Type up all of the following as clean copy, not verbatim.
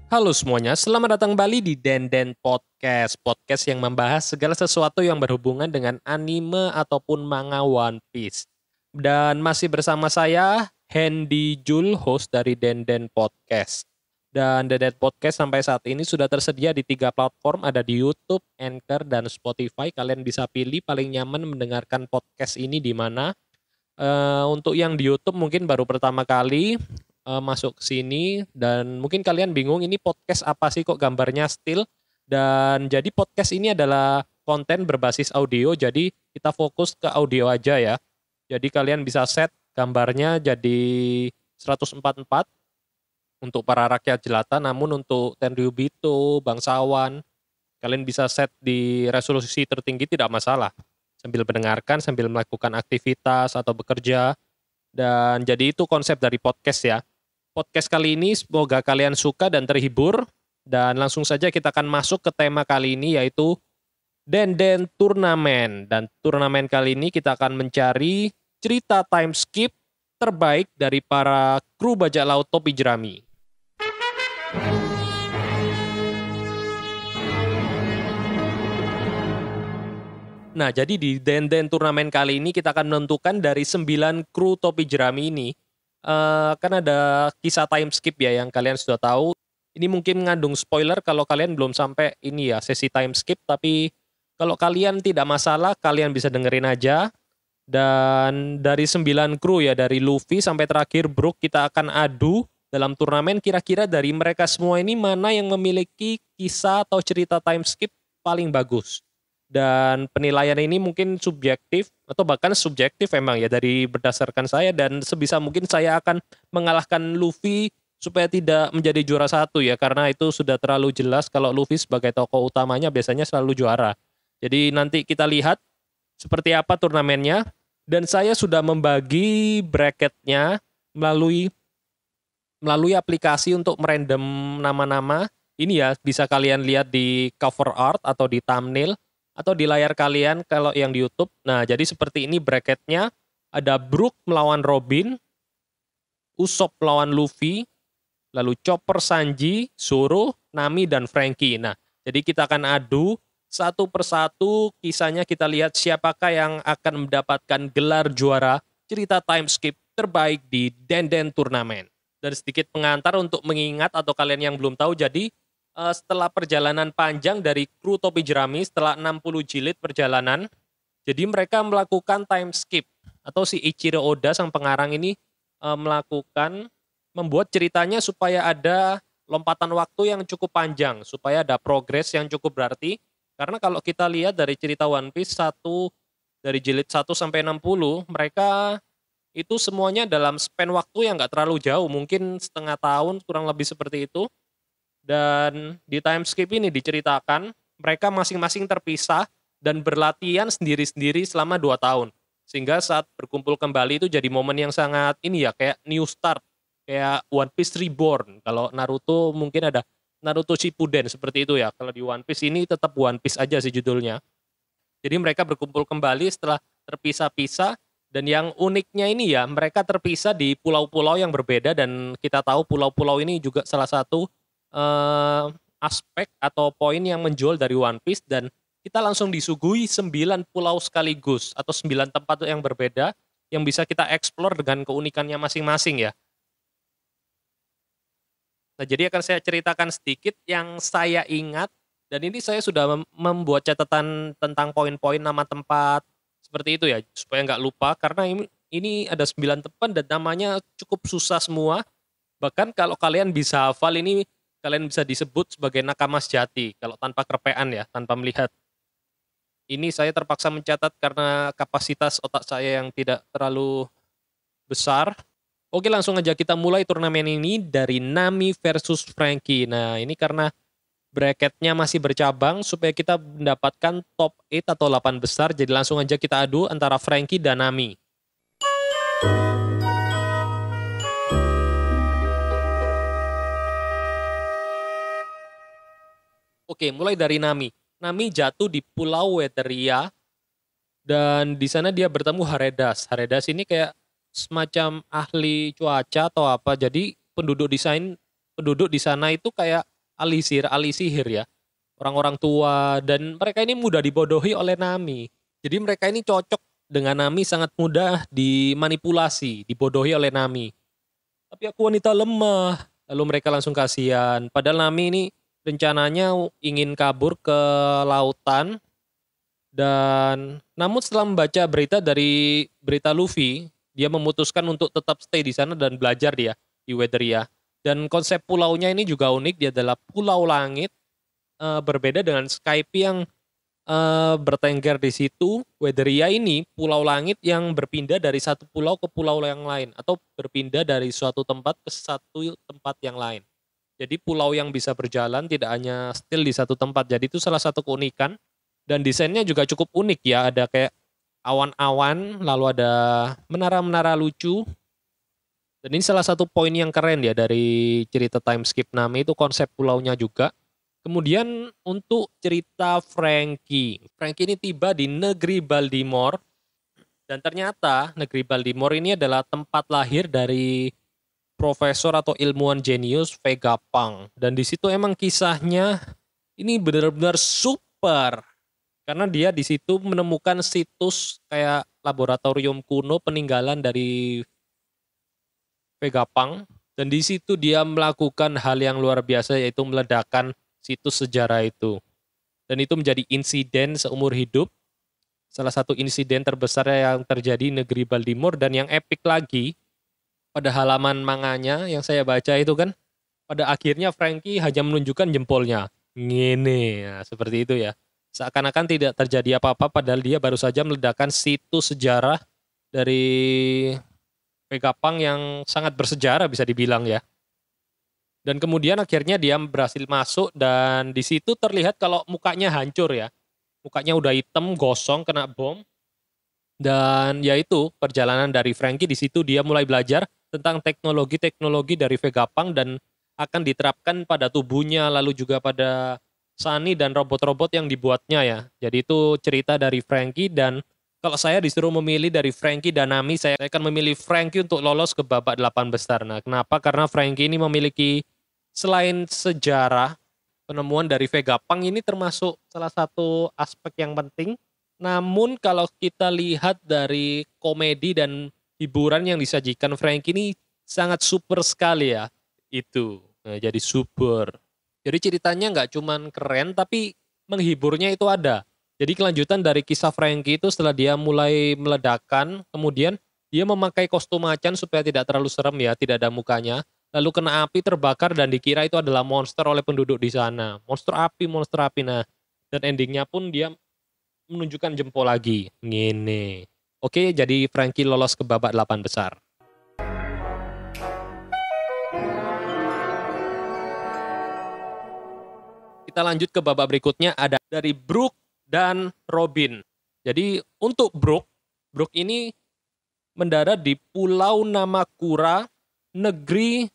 Halo semuanya, selamat datang kembali di Denden Podcast. Podcast yang membahas segala sesuatu yang berhubungan dengan anime ataupun manga One Piece. Dan masih bersama saya, Hendy Jul, host dari Denden Podcast. Dan Denden Podcast sampai saat ini sudah tersedia di 3 platform, ada di YouTube, Anchor, dan Spotify. Kalian bisa pilih paling nyaman mendengarkan podcast ini di mana. Untuk yang di YouTube mungkin baru pertama kali masuk ke sini dan mungkin kalian bingung ini podcast apa sih kok gambarnya still, dan jadi podcast ini adalah konten berbasis audio, jadi kita fokus ke audio aja ya. Jadi kalian bisa set gambarnya jadi 144 untuk para rakyat jelata, namun untuk Tenryubito, bangsawan, kalian bisa set di resolusi tertinggi tidak masalah. Sambil mendengarkan, sambil melakukan aktivitas atau bekerja. Dan jadi itu konsep dari podcast ya. Podcast kali ini semoga kalian suka dan terhibur. Dan langsung saja kita akan masuk ke tema kali ini yaitu Denden Turnamen. Dan turnamen kali ini kita akan mencari cerita time skip terbaik dari para kru bajak laut topi jerami. Nah, jadi di Denden Turnamen kali ini kita akan menentukan dari 9 kru topi jerami ini. Kan ada kisah time skip ya yang kalian sudah tahu. Ini mungkin mengandung spoiler kalau kalian belum sampai ini ya sesi time skip, tapi kalau kalian tidak masalah kalian bisa dengerin aja. Dan dari 9 kru ya, dari Luffy sampai terakhir Brook, kita akan adu dalam turnamen kira-kira dari mereka semua ini mana yang memiliki kisah atau cerita time skip paling bagus. Dan penilaian ini mungkin subjektif atau bahkan subjektif emang ya dari berdasarkan saya, dan sebisa mungkin saya akan mengalahkan Luffy supaya tidak menjadi juara satu ya, karena itu sudah terlalu jelas kalau Luffy sebagai tokoh utamanya biasanya selalu juara. Jadi nanti kita lihat seperti apa turnamennya, dan saya sudah membagi bracketnya melalui aplikasi untuk merandom nama-nama. Ini ya bisa kalian lihat di cover art atau di thumbnail atau di layar kalian kalau yang di YouTube. Nah, jadi seperti ini bracketnya. Ada Brook melawan Robin, Usopp melawan Luffy, lalu Chopper Sanji, Zoro, Nami, dan Frankie. Nah, jadi kita akan adu satu persatu kisahnya, kita lihat siapakah yang akan mendapatkan gelar juara cerita time skip terbaik di Denden Turnamen. Dan sedikit pengantar untuk mengingat atau kalian yang belum tahu, jadi setelah perjalanan panjang dari kru topi jerami, setelah 60 jilid perjalanan, jadi mereka melakukan time skip, atau si Ichiro Oda sang pengarang ini membuat ceritanya supaya ada lompatan waktu yang cukup panjang, supaya ada progres yang cukup berarti. Karena kalau kita lihat dari cerita One Piece dari jilid 1 sampai 60, mereka itu semuanya dalam span waktu yang nggak terlalu jauh, mungkin setengah tahun kurang lebih seperti itu. Dan di time skip ini diceritakan mereka masing-masing terpisah dan berlatihan sendiri-sendiri selama 2 tahun. Sehingga saat berkumpul kembali itu jadi momen yang sangat ini ya, kayak new start, kayak One Piece Reborn. Kalau Naruto mungkin ada Naruto Shippuden seperti itu ya. Kalau di One Piece ini tetap One Piece aja sih judulnya. Jadi mereka berkumpul kembali setelah terpisah-pisah, dan yang uniknya ini ya, mereka terpisah di pulau-pulau yang berbeda, dan kita tahu pulau-pulau ini juga salah satu aspek atau poin yang menjual dari One Piece. Dan kita langsung disuguhi 9 pulau sekaligus atau 9 tempat yang berbeda yang bisa kita explore dengan keunikannya masing-masing ya. Nah, jadi akan saya ceritakan sedikit yang saya ingat, dan ini saya sudah membuat catatan tentang poin-poin nama tempat seperti itu ya, supaya nggak lupa, karena ini ada 9 tempat dan namanya cukup susah semua. Bahkan kalau kalian bisa hafal ini, kalian bisa disebut sebagai nakama sejati kalau tanpa kerpean ya, tanpa melihat. Ini saya terpaksa mencatat karena kapasitas otak saya yang tidak terlalu besar. Oke, langsung aja kita mulai turnamen ini dari Nami versus Frankie. Nah, ini karena bracketnya masih bercabang supaya kita mendapatkan top 8 atau 8 besar. Jadi langsung aja kita adu antara Frankie dan Nami. Oke, mulai dari Nami. Nami jatuh di Pulau Weteria, dan di sana dia bertemu Haredas. Haredas ini kayak semacam ahli cuaca atau apa. Jadi penduduk di sana itu kayak ahli sihir ya. Orang-orang tua dan mereka ini mudah dibodohi oleh Nami. Jadi mereka ini cocok dengan Nami, sangat mudah dimanipulasi, dibodohi oleh Nami. Tapi aku wanita lemah. Lalu mereka langsung kasihan. Padahal Nami ini rencananya ingin kabur ke lautan. Dan namun setelah membaca berita Luffy, dia memutuskan untuk tetap stay di sana dan belajar dia di Weatheria. Dan konsep pulaunya ini juga unik, dia adalah pulau langit, berbeda dengan Skype yang bertengger di situ. Weatheria ini pulau langit yang berpindah dari satu pulau ke pulau yang lain, atau berpindah dari suatu tempat ke satu tempat yang lain. Jadi pulau yang bisa berjalan tidak hanya still di satu tempat. Jadi itu salah satu keunikan. Dan desainnya juga cukup unik ya, ada kayak awan-awan, lalu ada menara-menara lucu. Dan ini salah satu poin yang keren ya dari cerita time skip Nami, itu konsep pulaunya juga. Kemudian untuk cerita Frankie ini tiba di negeri Baltimore. Dan ternyata negeri Baltimore ini adalah tempat lahir dari profesor atau ilmuwan jenius Vegapunk. Dan di situ emang kisahnya ini benar-benar super. Karena dia di situ menemukan situs kayak laboratorium kuno peninggalan dari Vegapunk. Dan di situ dia melakukan hal yang luar biasa, yaitu meledakkan situs sejarah itu. Dan itu menjadi insiden seumur hidup. Salah satu insiden terbesar yang terjadi di negeri Baltimore. Dan yang epic lagi, pada halaman manganya yang saya baca itu kan, pada akhirnya Frankie hanya menunjukkan jempolnya. Ngene, nah, seperti itu ya. Seakan-akan tidak terjadi apa-apa, padahal dia baru saja meledakkan situs sejarah dari Vegapunk yang sangat bersejarah bisa dibilang ya. Dan kemudian akhirnya dia berhasil masuk dan di situ terlihat kalau mukanya hancur ya. Mukanya udah hitam, gosong, kena bom. Dan ya itu perjalanan dari Frankie, di situ dia mulai belajar tentang teknologi-teknologi dari Vegapunk dan akan diterapkan pada tubuhnya, lalu juga pada Sunny dan robot-robot yang dibuatnya ya. Jadi itu cerita dari Frankie, dan kalau saya disuruh memilih dari Frankie dan Nami, saya akan memilih Frankie untuk lolos ke babak 8 besar. Nah, kenapa? Karena Frankie ini memiliki, selain sejarah, penemuan dari Vegapunk ini termasuk salah satu aspek yang penting. Namun kalau kita lihat dari komedi dan hiburan yang disajikan Frankie ini sangat super sekali ya. Itu. Nah, jadi super. Jadi ceritanya nggak cuman keren, tapi menghiburnya itu ada. Jadi kelanjutan dari kisah Frankie itu setelah dia mulai meledakkan, kemudian dia memakai kostum macan supaya tidak terlalu serem ya, tidak ada mukanya. Lalu kena api, terbakar, dan dikira itu adalah monster oleh penduduk di sana. Monster api. Nah, dan endingnya pun dia menunjukkan jempol lagi. Ngene. Oke, jadi Frankie lolos ke babak 8 besar. Kita lanjut ke babak berikutnya, ada dari Brook dan Robin. Jadi untuk Brook ini mendarat di Pulau Namakura, negeri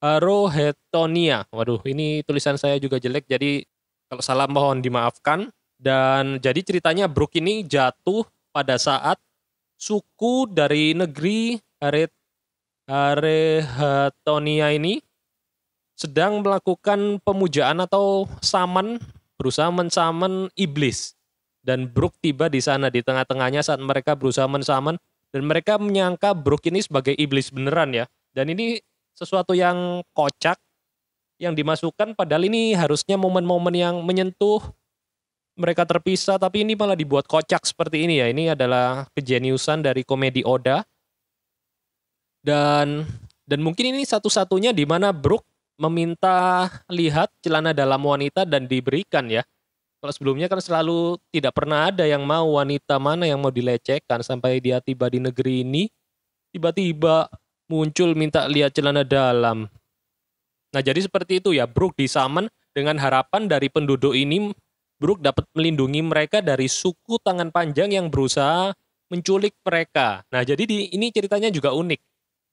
Harohetonia. Waduh, ini tulisan saya juga jelek, jadi kalau salah mohon dimaafkan. Dan jadi ceritanya Brook ini jatuh pada saat suku dari negeri Harohetonia ini sedang melakukan pemujaan atau saman, berusaha mensaman iblis. Dan Brook tiba di sana di tengah-tengahnya saat mereka berusaha mensaman, dan mereka menyangka Brook ini sebagai iblis beneran ya. Dan ini sesuatu yang kocak yang dimasukkan, padahal ini harusnya momen-momen yang menyentuh mereka terpisah, tapi ini malah dibuat kocak seperti ini ya. Ini adalah kejeniusan dari komedi Oda. Dan mungkin ini satu-satunya di mana Brook meminta lihat celana dalam wanita dan diberikan ya. Kalau sebelumnya kan selalu tidak pernah ada yang mau, wanita mana yang mau dilecehkan, sampai dia tiba di negeri ini, tiba-tiba muncul minta lihat celana dalam. Nah jadi seperti itu ya, Brook disummon dengan harapan dari penduduk ini, Brook dapat melindungi mereka dari suku tangan panjang yang berusaha menculik mereka. Nah jadi ini ceritanya juga unik.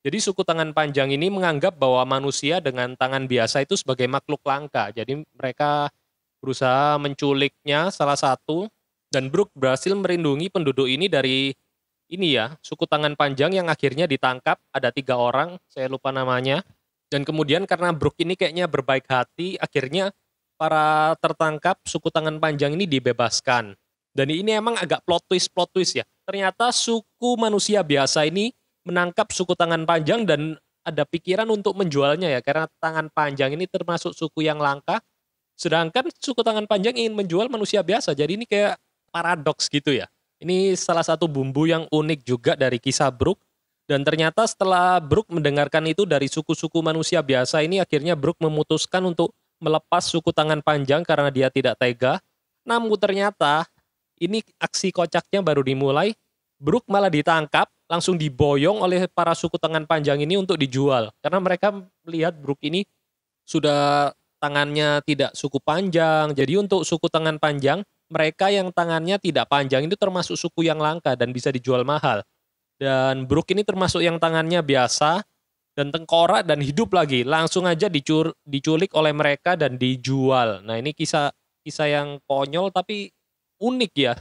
Jadi suku tangan panjang ini menganggap bahwa manusia dengan tangan biasa itu sebagai makhluk langka. Jadi mereka berusaha menculiknya salah satu, dan Brook berhasil melindungi penduduk ini dari ini ya, suku tangan panjang yang akhirnya ditangkap. Ada 3 orang, saya lupa namanya. Dan kemudian karena Brook ini kayaknya berbaik hati, akhirnya para tertangkap suku tangan panjang ini dibebaskan. Dan ini emang agak plot twist ya. Ternyata suku manusia biasa ini menangkap suku tangan panjang dan ada pikiran untuk menjualnya ya. Karena tangan panjang ini termasuk suku yang langka. Sedangkan suku tangan panjang ingin menjual manusia biasa. Jadi ini kayak paradoks gitu ya. Ini salah satu bumbu yang unik juga dari kisah Brook. Dan ternyata setelah Brook mendengarkan itu dari suku-suku manusia biasa ini, akhirnya Brook memutuskan untuk melepas suku tangan panjang karena dia tidak tega. Namun ternyata ini aksi kocaknya baru dimulai. Brook malah ditangkap, langsung diboyong oleh para suku tangan panjang ini untuk dijual. Karena mereka melihat Brook ini sudah tangannya tidak suku panjang. Jadi untuk suku tangan panjang, mereka yang tangannya tidak panjang itu termasuk suku yang langka dan bisa dijual mahal. Dan Brook ini termasuk yang tangannya biasa dan tengkorak dan hidup lagi. Langsung aja diculik oleh mereka dan dijual. Nah ini kisah yang konyol tapi unik ya.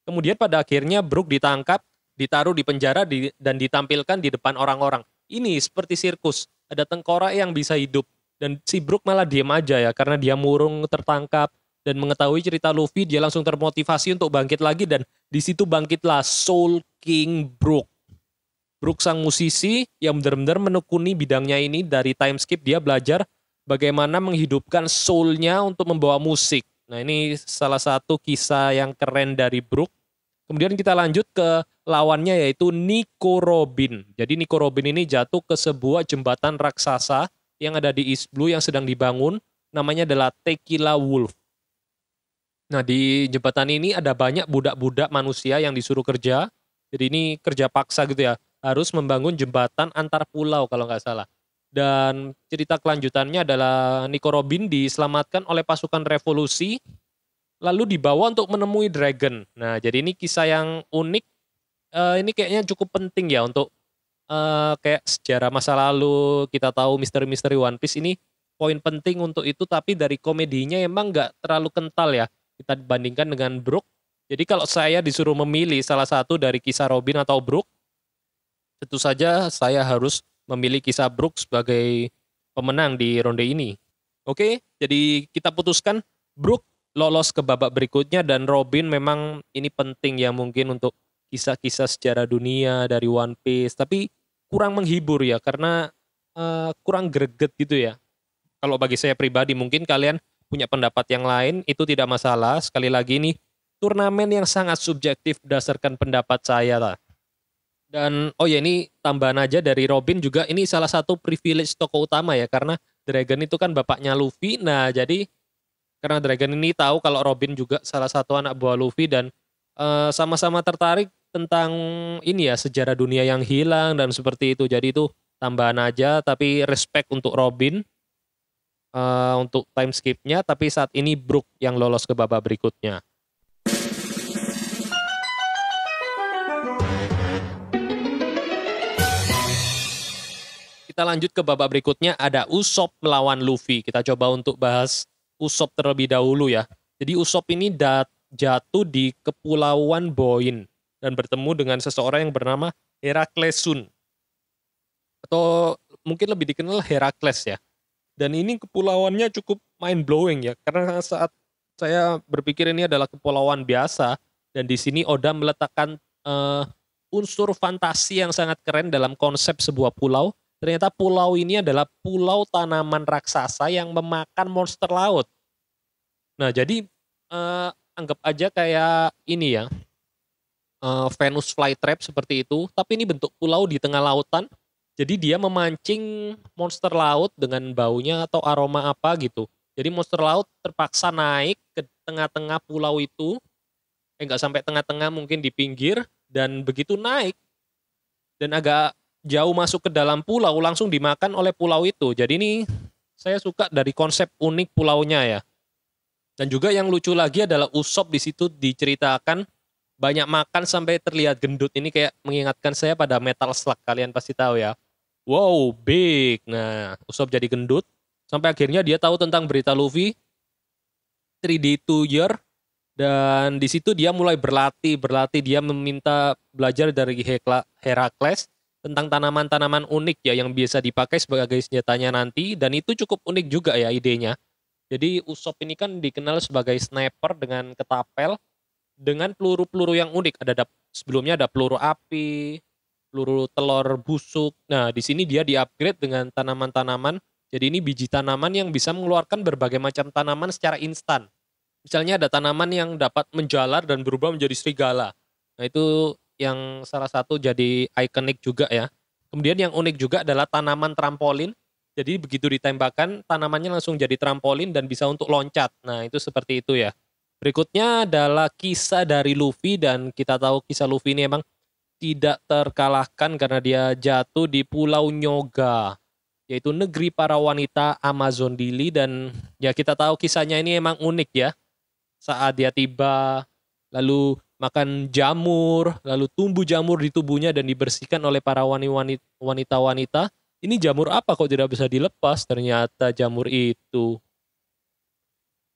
Kemudian pada akhirnya Brook ditangkap, ditaruh di penjara dan ditampilkan di depan orang-orang. Ini seperti sirkus. Ada tengkorak yang bisa hidup. Dan si Brook malah diem aja ya. Karena dia murung tertangkap. Dan mengetahui cerita Luffy, dia langsung termotivasi untuk bangkit lagi. Dan di situ bangkitlah Soul King Brook. Brook sang musisi yang benar-benar menekuni bidangnya ini. Dari time skip dia belajar bagaimana menghidupkan soulnya untuk membawa musik. Nah ini salah satu kisah yang keren dari Brook. Kemudian kita lanjut ke lawannya yaitu Nico Robin. Jadi Nico Robin ini jatuh ke sebuah jembatan raksasa yang ada di East Blue yang sedang dibangun. Namanya adalah Tequila Wolf. Nah di jembatan ini ada banyak budak-budak manusia yang disuruh kerja. Jadi ini kerja paksa gitu ya. Harus membangun jembatan antar pulau kalau nggak salah. Dan cerita kelanjutannya adalah Nico Robin diselamatkan oleh pasukan revolusi. Lalu dibawa untuk menemui Dragon. Nah jadi ini kisah yang unik. Ini kayaknya cukup penting ya untuk kayak sejarah masa lalu. Kita tahu misteri-misteri One Piece ini poin penting untuk itu. Tapi dari komedinya emang nggak terlalu kental ya. Kita bandingkan dengan Brook. Jadi kalau saya disuruh memilih salah satu dari kisah Robin atau Brook, tentu saja saya harus memilih kisah Brook sebagai pemenang di ronde ini. Oke, jadi kita putuskan Brook lolos ke babak berikutnya dan Robin memang ini penting ya mungkin untuk kisah-kisah sejarah dunia dari One Piece. Tapi kurang menghibur ya karena kurang greget gitu ya. Kalau bagi saya pribadi mungkin kalian punya pendapat yang lain, itu tidak masalah. Sekali lagi nih, turnamen yang sangat subjektif berdasarkan pendapat saya lah. Dan oh ya ini tambahan aja dari Robin juga, ini salah satu privilege tokoh utama ya, karena Dragon itu kan bapaknya Luffy. Nah jadi karena Dragon ini tahu kalau Robin juga salah satu anak buah Luffy dan sama-sama tertarik tentang ini ya sejarah dunia yang hilang dan seperti itu. Jadi itu tambahan aja, tapi respect untuk Robin. Untuk time skipnya, tapi saat ini Brook yang lolos ke babak berikutnya. Kita lanjut ke babak berikutnya, ada Usopp melawan Luffy. Kita coba untuk bahas Usopp terlebih dahulu ya. Jadi Usopp ini jatuh di Kepulauan Boin dan bertemu dengan seseorang yang bernama Heraklesun. Atau mungkin lebih dikenal Herakles ya. Dan ini kepulauannya cukup mind blowing ya, karena saat saya berpikir ini adalah kepulauan biasa, dan di sini Oda meletakkan unsur fantasi yang sangat keren dalam konsep sebuah pulau. Ternyata pulau ini adalah pulau tanaman raksasa yang memakan monster laut. Nah jadi anggap aja kayak ini ya, Venus flytrap seperti itu, tapi ini bentuk pulau di tengah lautan. Jadi dia memancing monster laut dengan baunya atau aroma apa gitu. Jadi monster laut terpaksa naik ke tengah-tengah pulau itu. Nggak sampai tengah-tengah, mungkin di pinggir. Dan begitu naik dan agak jauh masuk ke dalam pulau, langsung dimakan oleh pulau itu. Jadi ini saya suka dari konsep unik pulaunya ya. Dan juga yang lucu lagi adalah Usopp di situ diceritakan banyak makan sampai terlihat gendut. Ini kayak mengingatkan saya pada Metal Slug, kalian pasti tahu ya. Wow, big. Nah, Usopp jadi gendut. Sampai akhirnya dia tahu tentang berita Luffy. 3D to year. Dan di situ dia mulai berlatih. Dia meminta belajar dari Herakles. tentang tanaman-tanaman unik ya yang biasa dipakai sebagai senjatanya nanti, dan itu cukup unik juga ya idenya. Jadi Usopp ini kan dikenal sebagai sniper dengan ketapel dengan peluru-peluru yang unik. Sebelumnya ada peluru api, peluru telur busuk. Nah, di sini dia di-upgrade dengan tanaman-tanaman. Jadi ini biji tanaman yang bisa mengeluarkan berbagai macam tanaman secara instan. Misalnya ada tanaman yang dapat menjalar dan berubah menjadi serigala. Nah, itu yang salah satu jadi ikonik juga ya. Kemudian yang unik juga adalah tanaman trampolin. Jadi begitu ditembakkan, tanamannya langsung jadi trampolin dan bisa untuk loncat. Nah, itu seperti itu ya. Berikutnya adalah kisah dari Luffy, dan kita tahu kisah Luffy ini emang tidak terkalahkan karena dia jatuh di Pulau Nyoga, yaitu negeri para wanita Amazon Dili, dan ya kita tahu kisahnya ini emang unik ya. Saat dia tiba, lalu makan jamur, lalu tumbuh jamur di tubuhnya dan dibersihkan oleh para wanita-wanita. Ini jamur apa kok tidak bisa dilepas? Ternyata jamur itu.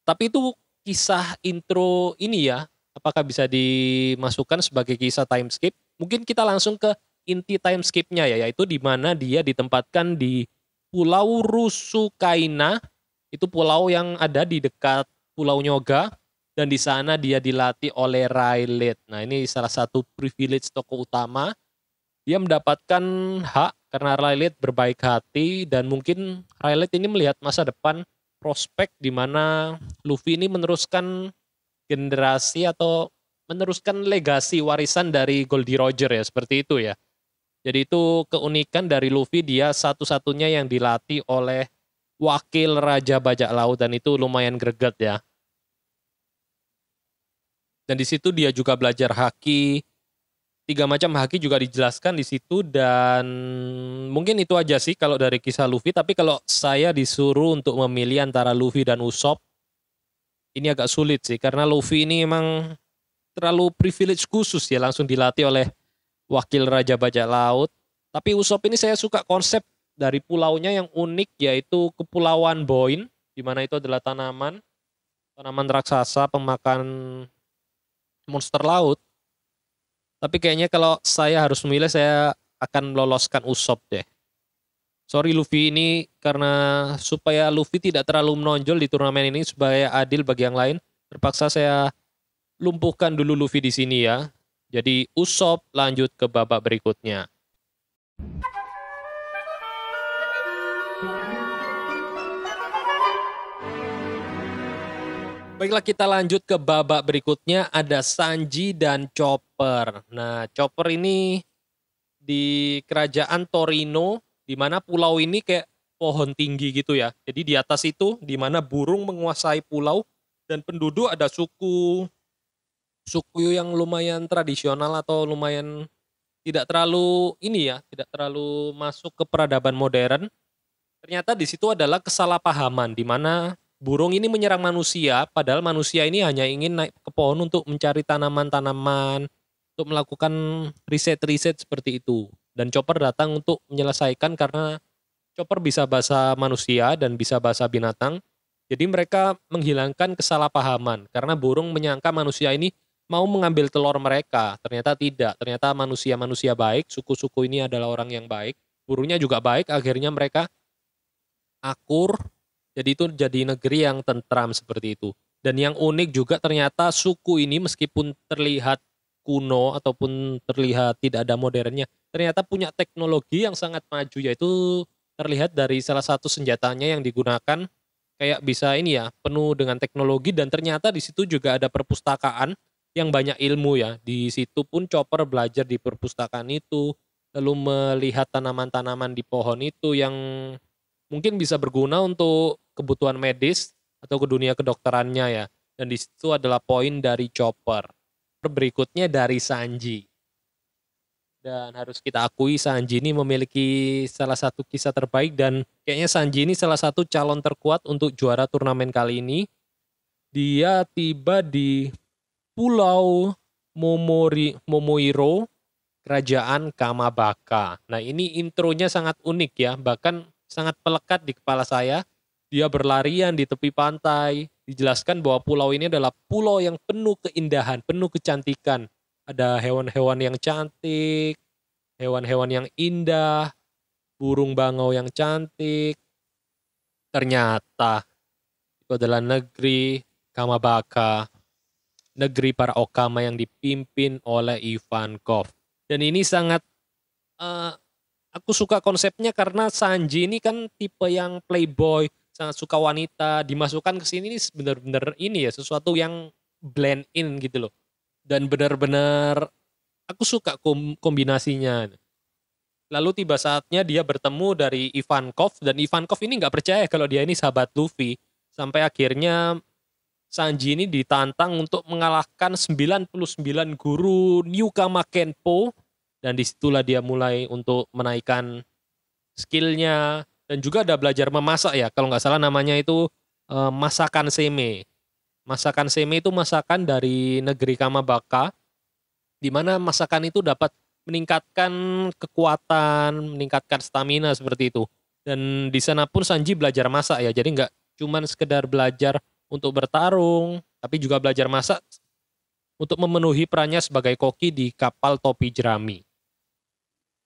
Tapi itu kisah intro ini ya. Apakah bisa dimasukkan sebagai kisah time skip? Mungkin kita langsung ke inti time skipnya ya, yaitu di mana dia ditempatkan di Pulau Rusukaina. Itu pulau yang ada di dekat Pulau Nyoga, dan di sana dia dilatih oleh Rayleigh. Nah, ini salah satu privilege tokoh utama. Dia mendapatkan hak karena Rayleigh berbaik hati, dan mungkin Rayleigh ini melihat masa depan, prospek di mana Luffy ini meneruskan generasi atau meneruskan legasi warisan dari Goldie Roger ya, seperti itu ya. Jadi itu keunikan dari Luffy, dia satu-satunya yang dilatih oleh wakil Raja Bajak Laut, dan itu lumayan greget ya. Dan di situ dia juga belajar haki. 3 macam haki juga dijelaskan di situ, dan mungkin itu aja sih kalau dari kisah Luffy. Tapi kalau saya disuruh untuk memilih antara Luffy dan Usopp, ini agak sulit sih karena Luffy ini emang terlalu privilege khusus ya, langsung dilatih oleh wakil Raja Bajak Laut. Tapi Usopp ini saya suka konsep dari pulaunya yang unik, yaitu Kepulauan Boin, di mana itu adalah tanaman raksasa pemakan monster laut. Tapi kayaknya kalau saya harus memilih, saya akan meloloskan Usopp deh. Sorry Luffy ini, karena supaya Luffy tidak terlalu menonjol di turnamen ini, supaya adil bagi yang lain, terpaksa saya lumpuhkan dulu Luffy di sini ya. Jadi Usopp lanjut ke babak berikutnya. Baiklah, kita lanjut ke babak berikutnya, ada Sanji dan Chopper. Nah, Chopper ini di kerajaan Torino, di mana pulau ini kayak pohon tinggi gitu ya. Jadi di atas itu di mana burung menguasai pulau, dan penduduk ada suku yang lumayan tradisional atau lumayan tidak terlalu ini ya, tidak terlalu masuk ke peradaban modern. Ternyata di situ adalah kesalahpahaman di mana burung ini menyerang manusia, padahal manusia ini hanya ingin naik ke pohon untuk mencari tanaman-tanaman, untuk melakukan riset-riset seperti itu. Dan Chopper datang untuk menyelesaikan karena Chopper bisa bahasa manusia dan bisa bahasa binatang. Jadi mereka menghilangkan kesalahpahaman karena burung menyangka manusia ini mau mengambil telur mereka. Ternyata tidak, ternyata manusia-manusia baik, suku-suku ini adalah orang yang baik. Burungnya juga baik, akhirnya mereka akur, jadi itu jadi negeri yang tentram seperti itu. Dan yang unik juga ternyata suku ini meskipun terlihat kuno ataupun terlihat tidak ada modernnya, ternyata punya teknologi yang sangat maju, yaitu terlihat dari salah satu senjatanya yang digunakan kayak bisa ini ya, penuh dengan teknologi, dan ternyata di situ juga ada perpustakaan yang banyak ilmu ya. Di situ pun Chopper belajar di perpustakaan itu, lalu melihat tanaman-tanaman di pohon itu yang mungkin bisa berguna untuk kebutuhan medis atau ke dunia kedokterannya ya. Dan di situ adalah poin dari Chopper. Berikutnya dari Sanji. Dan harus kita akui Sanji ini memiliki salah satu kisah terbaik, dan kayaknya Sanji ini salah satu calon terkuat untuk juara turnamen kali ini. Dia tiba di Pulau Momoiro, Kerajaan Kamabaka. Nah, ini intronya sangat unik ya, bahkan sangat melekat di kepala saya. Dia berlarian di tepi pantai, dijelaskan bahwa pulau ini adalah pulau yang penuh keindahan, penuh kecantikan. Ada hewan-hewan yang cantik, hewan-hewan yang indah, burung bangau yang cantik. Ternyata itu adalah negeri Kamabaka, negeri para Okama yang dipimpin oleh Ivankov. Dan ini sangat, eee, aku suka konsepnya karena Sanji ini kan tipe yang playboy, sangat suka wanita, dimasukkan ke sini nih bener-bener ini ya, sesuatu yang blend in gitu loh. Dan benar-benar aku suka kombinasinya. Lalu tiba saatnya dia bertemu dari Ivankov, dan Ivankov ini nggak percaya kalau dia ini sahabat Luffy. Sampai akhirnya Sanji ini ditantang untuk mengalahkan 99 guru Newkama Kenpo, dan disitulah dia mulai untuk menaikkan skillnya, dan juga ada belajar memasak ya, kalau nggak salah namanya itu masakan seme. Masakan seme itu masakan dari negeri Kamabaka, di mana masakan itu dapat meningkatkan kekuatan, meningkatkan stamina seperti itu. Dan di sana pun Sanji belajar masak ya, jadi nggak cuman sekedar belajar untuk bertarung, tapi juga belajar masak untuk memenuhi perannya sebagai koki di kapal topi jerami.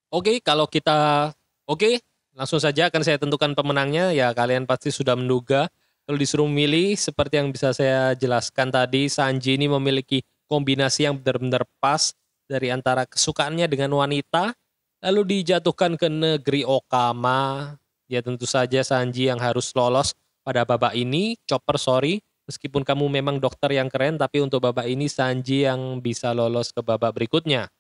Oke, kalau kita oke, langsung saja akan saya tentukan pemenangnya. Ya, kalian pasti sudah menduga. Kalau disuruh milih, seperti yang bisa saya jelaskan tadi, Sanji ini memiliki kombinasi yang benar-benar pas dari antara kesukaannya dengan wanita, lalu dijatuhkan ke negeri Okama. Ya tentu saja Sanji yang harus lolos pada babak ini. Chopper, sorry, meskipun kamu memang dokter yang keren, tapi untuk babak ini Sanji yang bisa lolos ke babak berikutnya.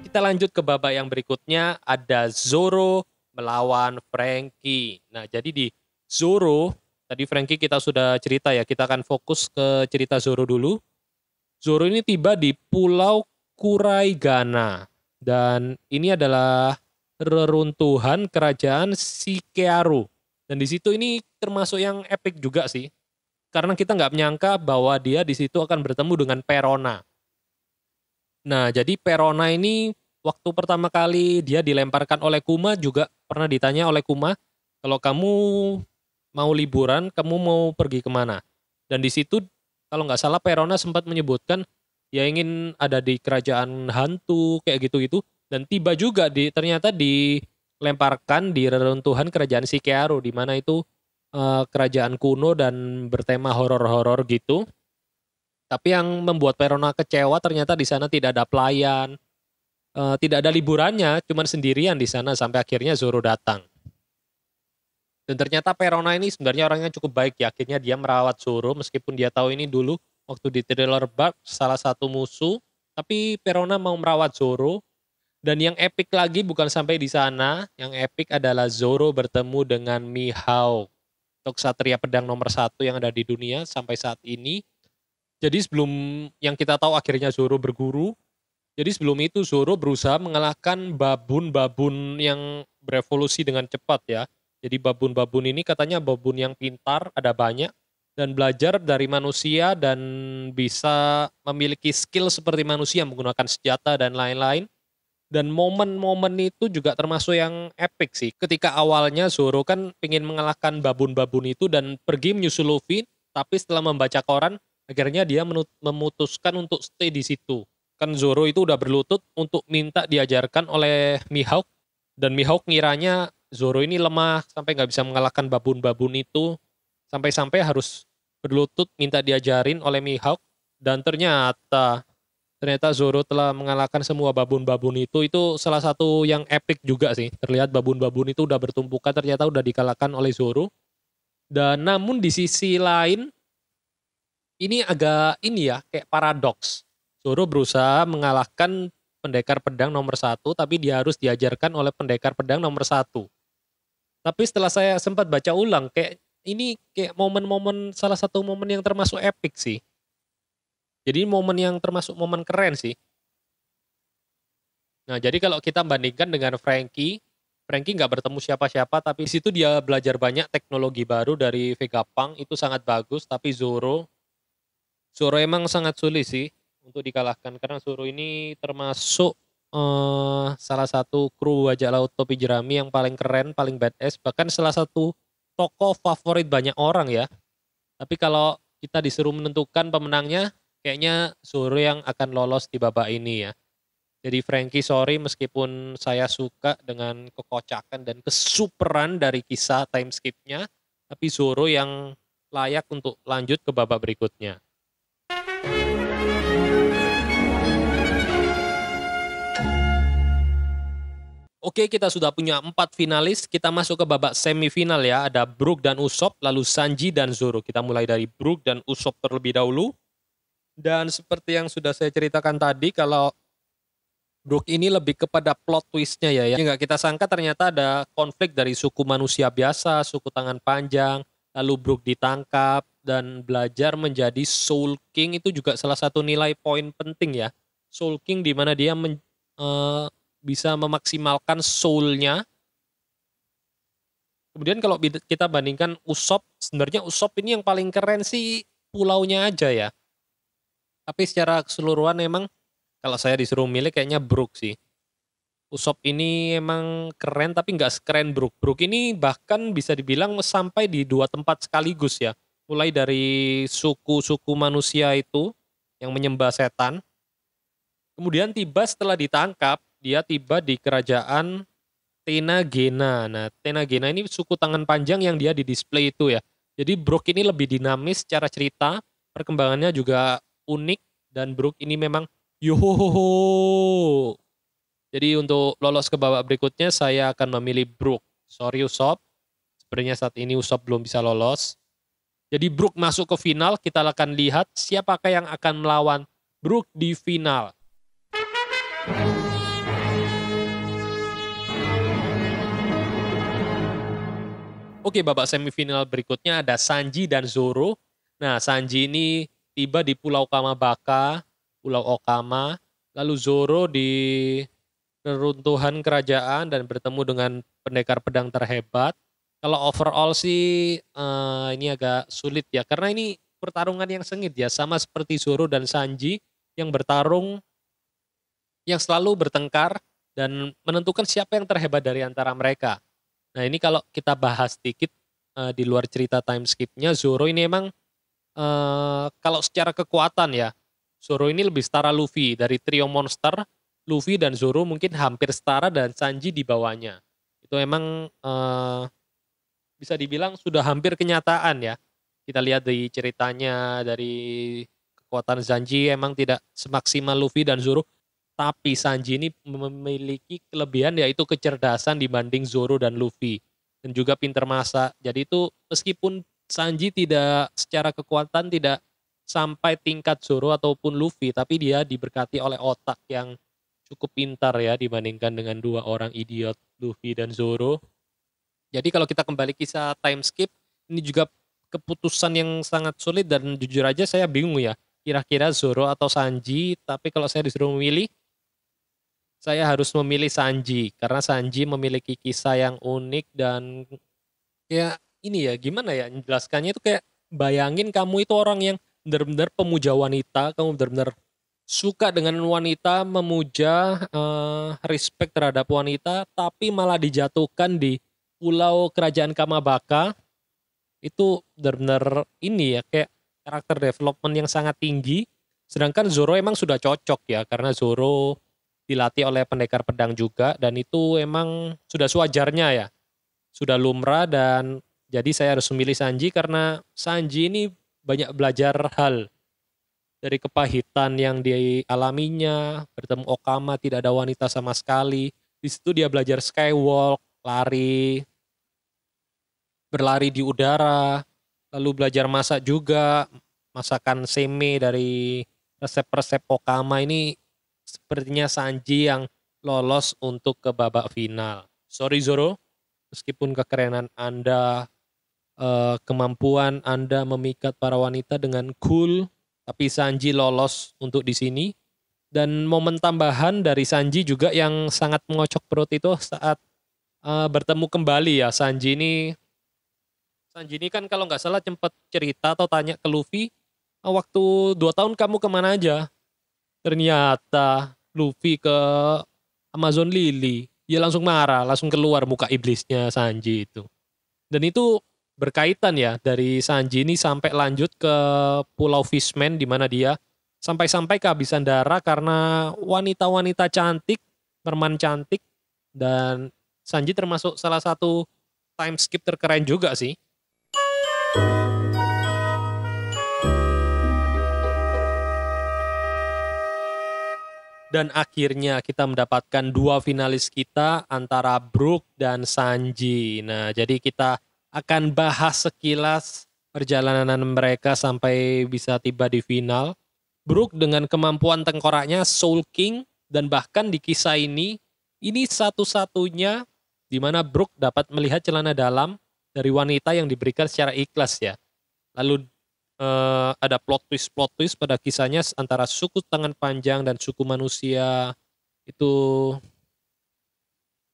Kita lanjut ke babak yang berikutnya, ada Zoro melawan Franky. Nah, jadi di Zoro, tadi Franky kita sudah cerita ya, kita akan fokus ke cerita Zoro dulu. Zoro ini tiba di Pulau Kuraigana, dan ini adalah reruntuhan kerajaan Shikearu. Dan di situ ini termasuk yang epic juga sih, karena kita nggak menyangka bahwa dia di situ akan bertemu dengan Perona. Nah, jadi Perona ini waktu pertama kali dia dilemparkan oleh Kuma juga pernah ditanya oleh Kuma, kalau kamu mau liburan, kamu mau pergi kemana? Dan di situ kalau nggak salah Perona sempat menyebutkan ya ingin ada di kerajaan hantu kayak gitu-gitu, dan tiba juga ternyata dilemparkan di reruntuhan kerajaan Shikearu, di mana itu kerajaan kuno dan bertema horor-horor gitu. Tapi yang membuat Perona kecewa ternyata di sana tidak ada pelayan, tidak ada liburannya, cuman sendirian di sana sampai akhirnya Zoro datang. Dan ternyata Perona ini sebenarnya orangnya cukup baik ya, akhirnya dia merawat Zoro meskipun dia tahu ini dulu waktu di Thriller Bark salah satu musuh, tapi Perona mau merawat Zoro. Dan yang epic lagi bukan sampai di sana, yang epic adalah Zoro bertemu dengan Mihawk, Satria pedang nomor 1 yang ada di dunia sampai saat ini. Jadi sebelum yang kita tahu akhirnya Zoro berguru, jadi sebelum itu Zoro berusaha mengalahkan babun-babun yang berevolusi dengan cepat ya. Jadi babun-babun ini katanya babun yang pintar, ada banyak, dan belajar dari manusia dan bisa memiliki skill seperti manusia menggunakan senjata dan lain-lain. Dan momen-momen itu juga termasuk yang epic sih. Ketika awalnya Zoro kan ingin mengalahkan babun-babun itu dan pergi menyusul Luffy, tapi setelah membaca koran, akhirnya dia memutuskan untuk stay di situ. Kan Zoro itu udah berlutut untuk minta diajarkan oleh Mihawk, dan Mihawk ngiranya Zoro ini lemah sampai nggak bisa mengalahkan babun-babun itu, sampai-sampai harus berlutut minta diajarin oleh Mihawk, dan ternyata Zoro telah mengalahkan semua babun-babun itu salah satu yang epic juga sih. Terlihat babun-babun itu udah bertumpukan, ternyata udah dikalahkan oleh Zoro. Dan namun di sisi lain, ini agak ini ya, kayak paradoks. Zoro berusaha mengalahkan pendekar pedang nomor 1, tapi dia harus diajarkan oleh pendekar pedang nomor 1. Tapi setelah saya sempat baca ulang, kayak ini kayak momen-momen, salah satu momen yang termasuk epic sih. Jadi momen yang termasuk momen keren sih. Nah, jadi kalau kita bandingkan dengan Franky, Franky nggak bertemu siapa-siapa, tapi di situ dia belajar banyak teknologi baru dari Vegapunk, itu sangat bagus. Tapi Zoro emang sangat sulit sih untuk dikalahkan, karena Zoro ini termasuk salah satu kru bajak laut topi jerami yang paling keren, paling badass, bahkan salah satu tokoh favorit banyak orang ya. Tapi kalau kita disuruh menentukan pemenangnya, kayaknya Zoro yang akan lolos di babak ini ya. Jadi Frankie sorry meskipun saya suka dengan kekocakan dan kesuperan dari kisah time skip-nya, tapi Zoro yang layak untuk lanjut ke babak berikutnya. Oke, kita sudah punya 4 finalis. Kita masuk ke babak semifinal ya. Ada Brook dan Usopp, lalu Sanji dan Zoro. Kita mulai dari Brook dan Usopp terlebih dahulu. Dan seperti yang sudah saya ceritakan tadi, kalau Brook ini lebih kepada plot twist-nya ya. Yang nggak kita sangka ternyata ada konflik dari suku manusia biasa, suku tangan panjang, lalu Brook ditangkap, dan belajar menjadi Soul King itu juga salah satu nilai poin penting ya. Soul King di mana dia bisa memaksimalkan soul-nya. Kemudian kalau kita bandingkan Usopp, sebenarnya Usopp ini yang paling keren sih pulaunya aja ya. Tapi secara keseluruhan emang kalau saya disuruh milih kayaknya Brook sih. Usopp ini emang keren tapi nggak sekeren Brook. Brook ini bahkan bisa dibilang sampai di 2 tempat sekaligus ya. Mulai dari suku-suku manusia itu yang menyembah setan. Kemudian tiba setelah ditangkap, dia tiba di kerajaan Tenagena. Nah, Tenagena ini suku tangan panjang yang dia di display itu ya. Jadi Brook ini lebih dinamis secara cerita, perkembangannya juga unik, dan Brook ini memang yohohoho. Jadi untuk lolos ke babak berikutnya saya akan memilih Brook. Sorry Usopp, sebenarnya saat ini Usopp belum bisa lolos. Jadi Brook masuk ke final, kita akan lihat siapakah yang akan melawan Brook di final. Oke, babak semifinal berikutnya ada Sanji dan Zoro. Nah, Sanji ini tiba di Pulau Kamabaka, Pulau Okama, lalu Zoro di reruntuhan kerajaan dan bertemu dengan pendekar pedang terhebat. Kalau overall sih ini agak sulit ya, karena ini pertarungan yang sengit ya, sama seperti Zoro dan Sanji yang bertarung, yang selalu bertengkar dan menentukan siapa yang terhebat dari antara mereka. Nah ini kalau kita bahas sedikit di luar cerita time skip-nya, Zoro ini emang kalau secara kekuatan ya, Zoro ini lebih setara Luffy. Dari trio monster, Luffy dan Zoro mungkin hampir setara dan Sanji di bawahnya. Itu emang bisa dibilang sudah hampir kenyataan ya. Kita lihat dari ceritanya, dari kekuatan Sanji emang tidak semaksimal Luffy dan Zoro. Tapi Sanji ini memiliki kelebihan yaitu kecerdasan dibanding Zoro dan Luffy. Dan juga pinter masak. Jadi itu meskipun Sanji tidak secara kekuatan tidak sampai tingkat Zoro ataupun Luffy. Tapi dia diberkati oleh otak yang cukup pintar ya dibandingkan dengan 2 orang idiot Luffy dan Zoro. Jadi kalau kita kembali kisah time skip, ini juga keputusan yang sangat sulit dan jujur aja saya bingung ya. Kira-kira Zoro atau Sanji, tapi kalau saya disuruh memilih, saya harus memilih Sanji karena Sanji memiliki kisah yang unik dan ya ini ya gimana ya menjelaskannya itu kayak bayangin kamu itu orang yang benar-benar pemuja wanita, kamu benar-benar suka dengan wanita, memuja, respect terhadap wanita, tapi malah dijatuhkan di pulau kerajaan Kamabaka. Itu benar-benar ini ya kayak karakter development yang sangat tinggi. Sedangkan Zoro emang sudah cocok ya karena Zoro dilatih oleh pendekar pedang juga dan itu emang sudah sewajarnya ya. Sudah lumrah dan jadi saya harus memilih Sanji karena Sanji ini banyak belajar hal dari kepahitan yang dialaminya, bertemu Okama tidak ada wanita sama sekali. Di situ dia belajar skywalk, lari, berlari di udara, lalu belajar masak juga, masakan seme dari resep-resep Okama ini. Sepertinya Sanji yang lolos untuk ke babak final. Sorry Zoro, meskipun kekerenan Anda, kemampuan Anda memikat para wanita dengan cool, tapi Sanji lolos untuk di sini. Dan momen tambahan dari Sanji juga yang sangat mengocok perut itu saat bertemu kembali ya. Sanji ini kan kalau nggak salah sempat cerita atau tanya ke Luffy, waktu 2 tahun kamu kemana aja? Ternyata Luffy ke Amazon Lily. Dia langsung marah, langsung keluar muka iblisnya Sanji itu. Dan itu berkaitan ya dari Sanji ini sampai lanjut ke Pulau Fishman di mana dia sampai-sampai kehabisan darah karena wanita-wanita cantik, merman cantik, dan Sanji termasuk salah satu time skip terkeren juga sih. Dan akhirnya kita mendapatkan dua finalis kita antara Brook dan Sanji. Nah, jadi kita akan bahas sekilas perjalanan mereka sampai bisa tiba di final. Brook dengan kemampuan tengkoraknya Soul King, dan bahkan di kisah ini satu-satunya di mana Brook dapat melihat celana dalam dari wanita yang diberikan secara ikhlas ya. Lalu ada plot twist pada kisahnya antara suku tangan panjang dan suku manusia. Itu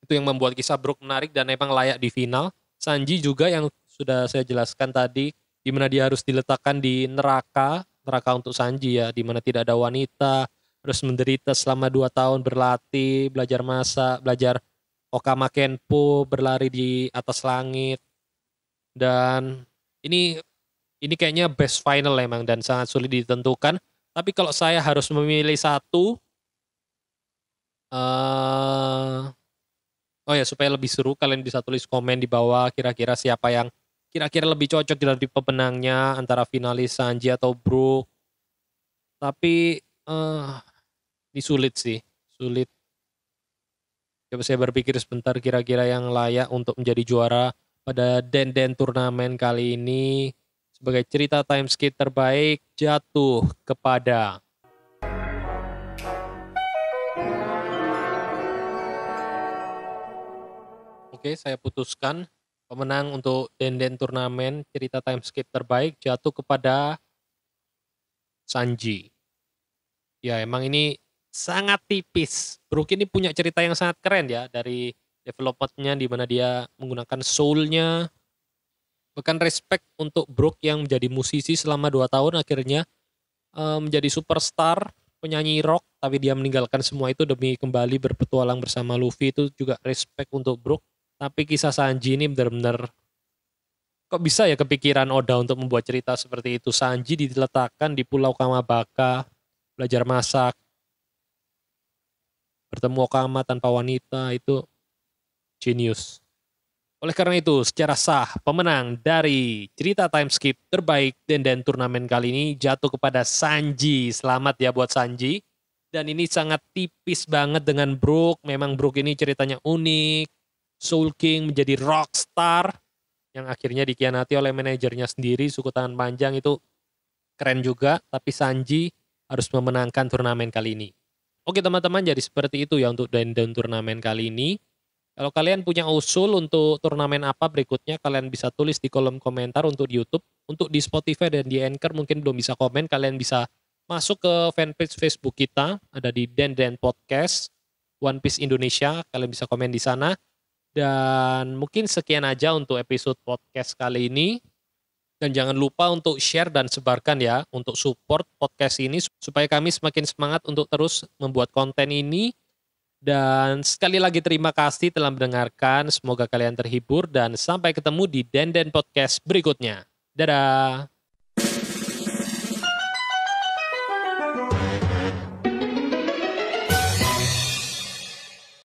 yang membuat kisah Brook menarik dan emang layak di final. Sanji juga yang sudah saya jelaskan tadi, di mana dia harus diletakkan di neraka untuk Sanji ya, di mana tidak ada wanita, harus menderita selama 2 tahun berlatih, belajar masak, belajar Okama Kenpo, berlari di atas langit. Dan ini kayaknya best final emang dan sangat sulit ditentukan. Tapi kalau saya harus memilih satu, oh ya supaya lebih seru, kalian bisa tulis komen di bawah kira-kira siapa yang kira-kira lebih cocok jadi pemenangnya antara finalis Sanji atau Brook. Tapi ini sulit sih, sulit. Coba saya berpikir sebentar kira-kira yang layak untuk menjadi juara pada Den turnamen kali ini. Sebagai cerita time skip terbaik jatuh kepada Oke, saya putuskan pemenang untuk Den turnamen cerita time skip terbaik jatuh kepada Sanji. Ya, emang ini sangat tipis. Brook ini punya cerita yang sangat keren ya dari developmentnya di mana dia menggunakan soul-nya. Bahkan respect untuk Brook yang menjadi musisi selama 2 tahun akhirnya menjadi superstar penyanyi rock, tapi dia meninggalkan semua itu demi kembali berpetualang bersama Luffy. Itu juga respect untuk Brook. Tapi kisah Sanji ini benar-benar kok bisa ya kepikiran Oda untuk membuat cerita seperti itu. Sanji diletakkan di Pulau Kamabaka, belajar masak, bertemu Okama tanpa wanita, itu genius. Oleh karena itu, secara sah, pemenang dari cerita time skip terbaik Den turnamen kali ini jatuh kepada Sanji. Selamat ya buat Sanji. Dan ini sangat tipis banget dengan Brook. Memang Brook ini ceritanya unik. Soul King menjadi rockstar yang akhirnya dikhianati oleh manajernya sendiri, suku tangan panjang, itu keren juga. Tapi Sanji harus memenangkan turnamen kali ini. Oke teman-teman, jadi seperti itu ya untuk Den turnamen kali ini. Kalau kalian punya usul untuk turnamen apa berikutnya, kalian bisa tulis di kolom komentar untuk di YouTube. Untuk di Spotify dan di Anchor mungkin belum bisa komen, kalian bisa masuk ke fanpage Facebook kita, ada di Den Podcast, One Piece Indonesia, kalian bisa komen di sana. Dan mungkin sekian aja untuk episode podcast kali ini. Dan jangan lupa untuk share dan sebarkan ya, untuk support podcast ini, supaya kami semakin semangat untuk terus membuat konten ini. Dan sekali lagi terima kasih telah mendengarkan. Semoga kalian terhibur dan sampai ketemu di Den Podcast berikutnya. Dadah.